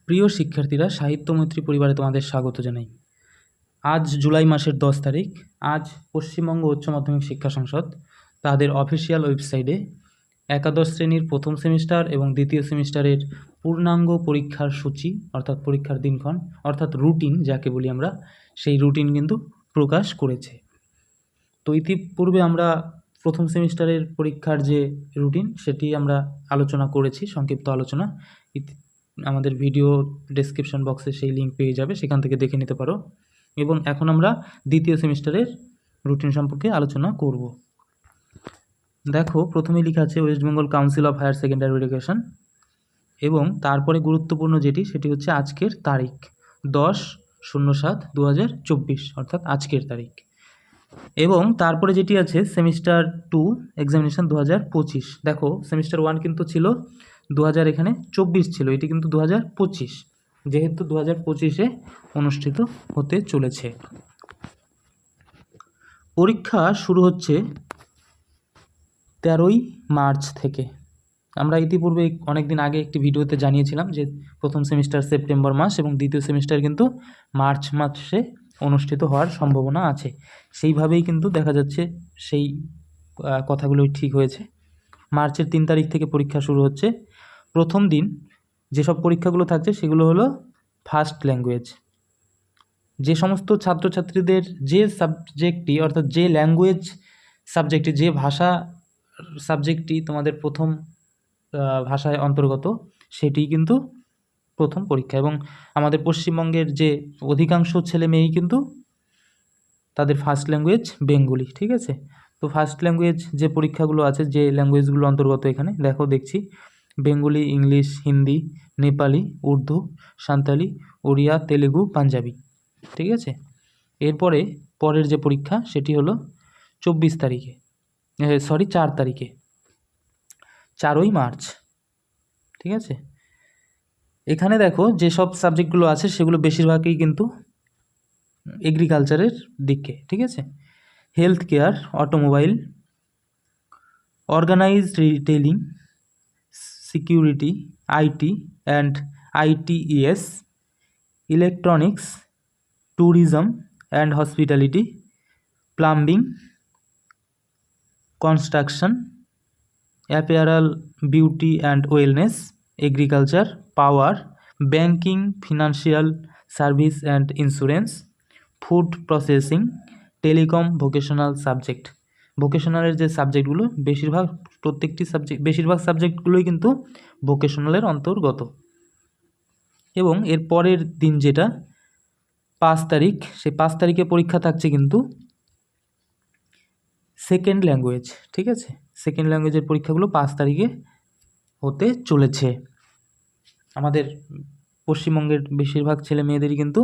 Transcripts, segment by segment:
প্রিয় শিক্ষার্থীরা, সাহিত্য মৈত্রী পরিবারে তোমাদের স্বাগত জানাই। আজ জুলাই মাসের 10 তারিখ। আজ পশ্চিমবঙ্গ উচ্চ মাধ্যমিক শিক্ষা সংসদ তাদের অফিসিয়াল ওয়েবসাইটে একাদশ শ্রেণীর প্রথম সেমিস্টার এবং দ্বিতীয় সেমিস্টারের পূর্ণাঙ্গ পরীক্ষার সূচি অর্থাৎ পরীক্ষার দিনক্ষণ অর্থাৎ রুটিন যাকে বলি আমরা, সেই রুটিন কিন্তু প্রকাশ করেছে। তো ইতিপূর্বে আমরা প্রথম সেমিস্টারের পরীক্ষার যে রুটিন সেটি আমরা আলোচনা করেছি, সংক্ষিপ্ত আলোচনা। আমাদের ভিডিও ডেসক্রিপশন বক্সে সেই লিঙ্ক পেয়ে যাবে, সেখান থেকে দেখে নিতে পারো। এবং এখন আমরা দ্বিতীয় সেমিস্টারের রুটিন সম্পর্কে আলোচনা করব। দেখো, প্রথমে লেখা আছে West Bengal Council of Higher Secondary Education, এবং তারপরে গুরুত্বপূর্ণ যেটি সেটি হচ্ছে আজকের তারিখ 10/07/2024 অর্থাৎ আজকের তারিখ। এবং তারপরে যেটি আছে সেমিস্টার 2 এক্সামিনেশন 2025। দেখো, সেমিস্টার 1 কিন্তু ছিল 2000, এখানে 24 ছিল, এটি কিন্তু 2025, যেহেতু 2025-এ অনুষ্ঠিত হতে চলেছে। পরীক্ষা শুরু হচ্ছে 13ই মার্চ থেকে। আমরা ইতিপূর্বে অনেক দিন আগে একটি ভিডিওতে জানিয়েছিলাম যে প্রথম সেমিস্টার সেপ্টেম্বর মাস এবং দ্বিতীয় সেমিস্টার কিন্তু মার্চ মাসে অনুষ্ঠিত হওয়ার সম্ভাবনা আছে। সেইভাবেই কিন্তু দেখা যাচ্ছে সেই কথাগুলোই ঠিক হয়েছে। মার্চের 3 তারিখ থেকে পরীক্ষা শুরু হচ্ছে। প্রথম দিন যেসব পরীক্ষাগুলো থাকছে সেগুলো হলো ফার্স্ট ল্যাঙ্গুয়েজ। যে সমস্ত ছাত্রছাত্রীদের যে সাবজেক্টটি অর্থাৎ যে ল্যাঙ্গুয়েজ সাবজেক্টটি, যে ভাষা সাবজেক্টটি তোমাদের প্রথম ভাষায় অন্তর্গত, সেটি কিন্তু প্রথম পরীক্ষা। এবং আমাদের পশ্চিমবঙ্গের যে অধিকাংশ ছেলে মেয়েই কিন্তু তাদের ফার্স্ট ল্যাঙ্গুয়েজ বেঙ্গলি, ঠিক আছে। তো ফার্স্ট ল্যাঙ্গুয়েজ যে পরীক্ষাগুলো আছে, যে ল্যাঙ্গুয়েজগুলো অন্তর্গত এখানে দেখছি বেঙ্গলি, ইংলিশ, হিন্দি, নেপালি, উর্দু, সাঁওতালি, ওড়িয়া, তেলেগু, পাঞ্জাবি, ঠিক আছে। এরপরে পরের যে পরীক্ষা সেটি হলো 4 তারিখে 4ই মার্চ, ঠিক আছে। এখানে দেখো যেসব সাবজেক্টগুলো আছে সেগুলো বেশিরভাগই কিন্তু এগ্রিকালচারের দিকে, ঠিক আছে। Health care, automobile, organised retailing, security, IT and ITES, electronics, tourism and hospitality, plumbing, construction, apparel, beauty and wellness, agriculture, power, banking, financial service and insurance, food processing, telecom, vocational subject. ভোকেশনালের যে সাবজেক্টগুলো বেশিরভাগ সাবজেক্টগুলোই কিন্তু ভোকেশনালের অন্তর্গত। এবং এর পরের দিন যেটা 5 তারিখ, সেই 5 তারিখে পরীক্ষা থাকছে কিন্তু সেকেন্ড ল্যাঙ্গুয়েজ, ঠিক আছে। সেকেন্ড ল্যাঙ্গুয়েজের পরীক্ষাগুলো 5 তারিখে হতে চলেছে। আমাদের পশ্চিমবঙ্গের বেশিরভাগ ছেলে মেয়েদেরই কিন্তু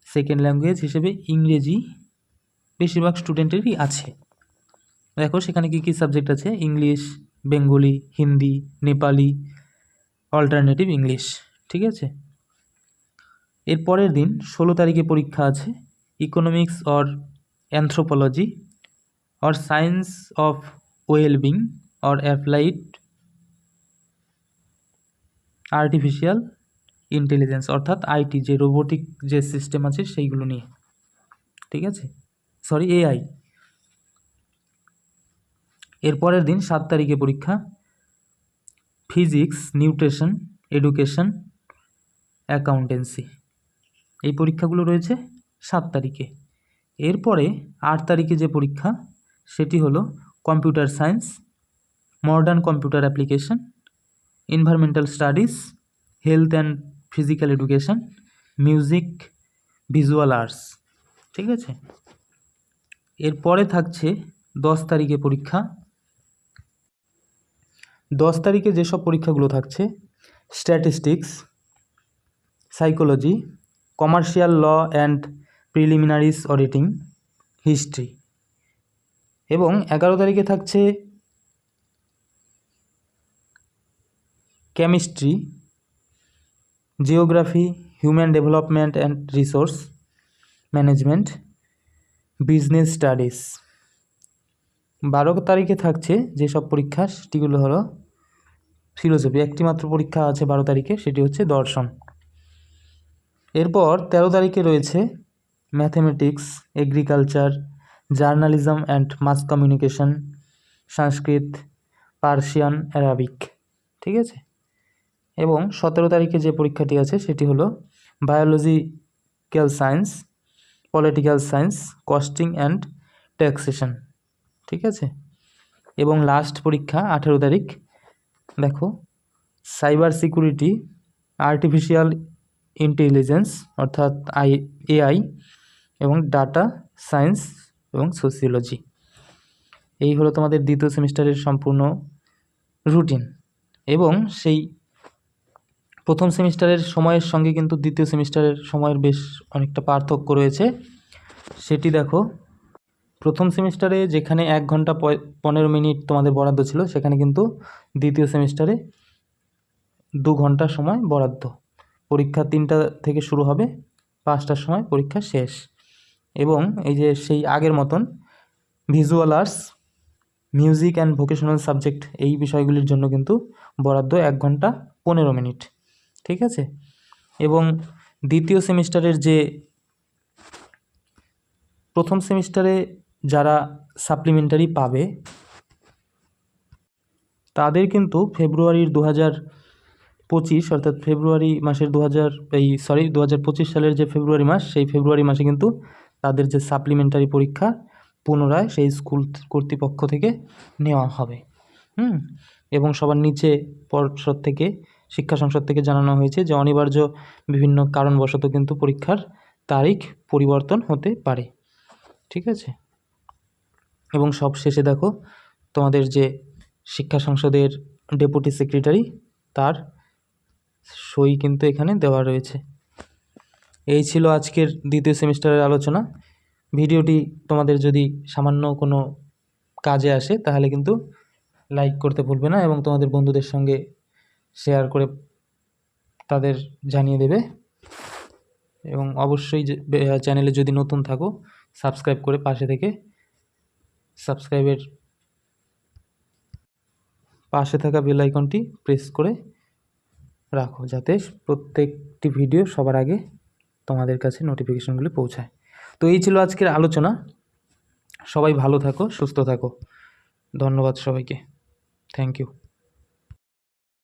সেকেন্ড ল্যাঙ্গুয়েজ হিসেবে ইংরেজি বেশিরভাগ স্টুডেন্টেরই আছে। দেখো সেখানে কী কী সাবজেক্ট আছে: English, Bengali, Hindi, Nepali, alternative English, ঠিক আছে। এর পরের দিন 16 তারিখে পরীক্ষা আছে economics or anthropology or science of wellbeing or applied artificial intelligence অর্থাৎ IT, যে রোবোটিক যে সিস্টেম আছে সেইগুলো নিয়ে, ঠিক আছে, AI। এরপরের দিন 7 তারিখে পরীক্ষা ফিজিক্স, নিউট্রিশন, এডুকেশন, অ্যাকাউন্টেন্সি। এই পরীক্ষাগুলো রয়েছে 7 তারিখে। এরপরে 8 তারিখে যে পরীক্ষা সেটি হলো computer science, modern computer application, environmental studies, health and physical education, music, visual arts, ঠিক আছে। এরপরে থাকছে 10 তারিখে পরীক্ষা। 10 তারিখে যেসব পরীক্ষাগুলো থাকছে statistics, psychology, commercial law and preliminaries auditing, history. এবং 11 তারিখে থাকছে chemistry, geography, human development and resource management, business studies. 12 তারিখে থাকছে যেসব পরীক্ষা সেটিগুলো হলো ফিলোসফি একটি মাত্র পরীক্ষা আছে 12 তারিখে, সেটি হচ্ছে দর্শন। এরপর 13 তারিখে রয়েছে mathematics, agriculture, journalism and mass communication, Sanskrit, Persian, Arabic. ঠিক আছে। এবং 17 তারিখে যে পরীক্ষাটি আছে সেটি হলো biological science, political science, costing and taxation. ঠিক আছে। এবং লাস্ট পরীক্ষা 18 তারিখ, দেখো, সাইবার সিকিউরিটি, আর্টিফিশিয়াল ইন্টেলিজেন্স অর্থাৎ এআই, এবং ডাটা সায়েন্স এবং সোসিওলজি। এই হলো তোমাদের দ্বিতীয় সেমিস্টারের সম্পূর্ণ রুটিন। এবং সেই প্রথম সেমিস্টারের সময়ের সঙ্গে কিন্তু দ্বিতীয় সেমিস্টারের সময়ের বেশ অনেকটা পার্থক্য রয়েছে। সেটি দেখো, প্রথম সেমিস্টারে যেখানে 1 ঘন্টা 15 মিনিট তোমাদের বরাদ্দ ছিল, সেখানে কিন্তু দ্বিতীয় সেমিস্টারে 2 ঘন্টা সময় বরাদ্দ। পরীক্ষা 3টা থেকে শুরু হবে, 5টার সময় পরীক্ষা শেষ। এবং এই যে সেই আগের মতন visual arts, music and vocational subject, এই বিষয়গুলির জন্য কিন্তু বরাদ্দ 1 ঘন্টা 15 মিনিট। ঠিক আছে। এবং দ্বিতীয় সেমিস্টারের যে প্রথম সেমিস্টারে যারা সাপ্লিমেন্টারি পাবে তাদের কিন্তু ফেব্রুয়ারির 2025 অর্থাৎ ফেব্রুয়ারি মাসের 2025 সালের যে ফেব্রুয়ারি মাস, সেই ফেব্রুয়ারি মাসে কিন্তু তাদের যে সাপ্লিমেন্টারি পরীক্ষা পুনরায় সেই স্কুল কর্তৃপক্ষ থেকে নেওয়া হবে। এবং সবার নিচে পর্ষদ থেকে, শিক্ষা সংসদ থেকে জানানো হয়েছে যে অনিবার্য বিভিন্ন কারণবশত কিন্তু পরীক্ষার তারিখ পরিবর্তন হতে পারে। ঠিক আছে। এবং সব শেষে দেখো, তোমাদের যে শিক্ষা সংসদের ডেপুটি সেক্রেটারি, তার সই কিন্তু এখানে দেওয়া রয়েছে। এই ছিল আজকের দ্বিতীয় সেমিস্টারের আলোচনা। ভিডিওটি তোমাদের যদি সামান্য কোনো কাজে আসে তাহলে কিন্তু লাইক করতে ভুলবে না, এবং তোমাদের বন্ধুদের সঙ্গে শেয়ার করে তাদের জানিয়ে দেবে। এবং অবশ্যই চ্যানেলে যদি নতুন থাকো, সাবস্ক্রাইব করে পাশে থেকে সাবস্ক্রাইবের পাশে থাকা বেল আইকনটি প্রেস করে রাখো, যাতে প্রত্যেকটি ভিডিও সবার আগে তোমাদের কাছে নোটিফিকেশনগুলি পৌঁছায়। তো এই ছিল আজকের আলোচনা। সবাই ভালো থাকো, সুস্থ থাকো। ধন্যবাদ সবাইকে। Thank you.